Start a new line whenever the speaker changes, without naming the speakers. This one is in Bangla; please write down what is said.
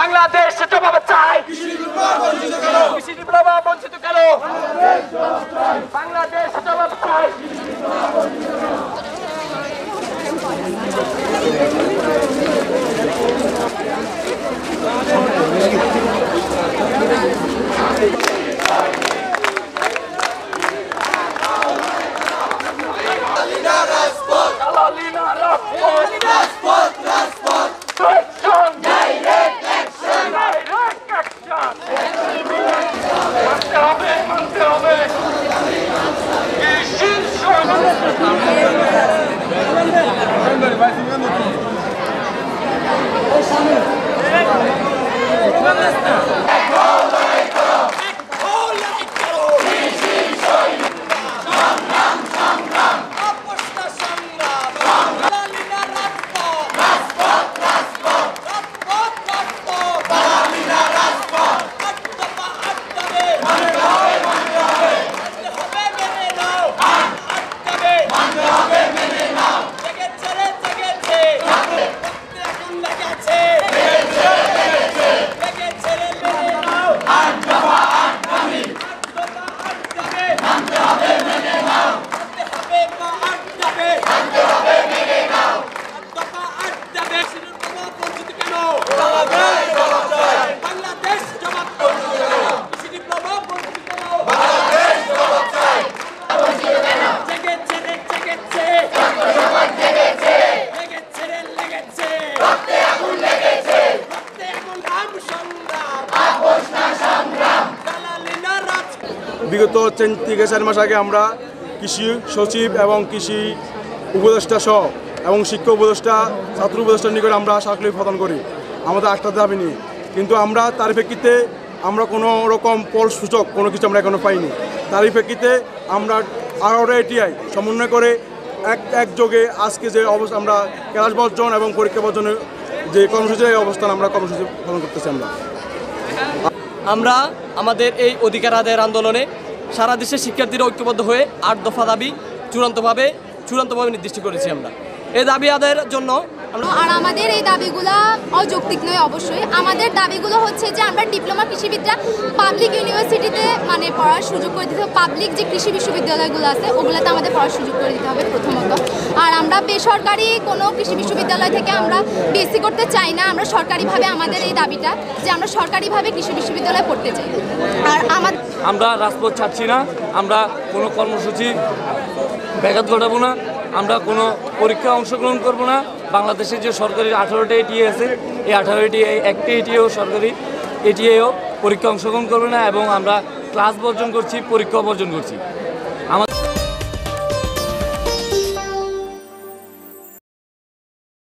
বাংলাদেশ জবাব চাই, কৃষি বিপ্লব বঞ্চিত কেন? বাংলাদেশ জবাব চাই।
বিগত 3-4 মাস আগে আমরা কৃষি সচিব এবং কৃষি উপদেষ্টা সহ এবং শিক্ষা উপদেষ্টা ছাত্র উপদেষ্টার নিকট আমরা স্মারকলিপি প্রদান করি আমাদের 8টা দাবি নিয়ে, কিন্তু আমরা তার প্রেক্ষিতে আমরা কোনো রকম ফলসূচক কোনো কিছু আমরা এখনও পাইনি। তারই প্রেক্ষিতে আমরা আরও এটিআই সমন্বয় করে একযোগে আজকে যে অবস্থা আমরা ক্লাস বর্জন এবং পরীক্ষা বর্জনের যে কর্মসূচি এই অবস্থান আমরা কর্মসূচি পালন করতেছি।
আমরা আমাদের এই অধিকার আদায়ের আন্দোলনে সারা দেশের শিক্ষার্থীরা ঐক্যবদ্ধ হয়ে 8 দফা দাবি চূড়ান্তভাবে নির্দিষ্ট করেছি। আমরা এই দাবি আদায়ের জন্য
আর আমাদের এই দাবিগুলো অযৌক্তিক নয়। অবশ্যই আমাদের দাবিগুলো হচ্ছে যে আমরা ডিপ্লোমা কৃষিবিদরা পাবলিক ইউনিভার্সিটিতে মানে পড়ার সুযোগ করে দিতে হবে। পাবলিক যে কৃষি বিশ্ববিদ্যালয়গুলো আছে ওগুলোতে আমাদের পড়ার সুযোগ করে দিতে হবে প্রথমত। আর আমরা বেসরকারি কোনো কৃষি বিশ্ববিদ্যালয় থেকে আমরা বিএসসি করতে চাই না। আমরা সরকারিভাবে আমাদের এই দাবিটা যে আমরা সরকারিভাবে কৃষি বিশ্ববিদ্যালয়ে পড়তে চাই। আর
আমরা রাজপথ ছাড়ছি না, আমরা কোনো কর্মসূচি ব্যাঘাত ঘটাবো না, আমরা কোনো পরীক্ষায় অংশগ্রহণ করব না। বাংলাদেশের যে সরকারি 18টা এটিএ আছে এই 18টি একটি এটিএও সরকারি এটিএও পরীক্ষা অংশগ্রহণ করবে না এবং আমরা ক্লাস বর্জন করছি, পরীক্ষা বর্জন করছি।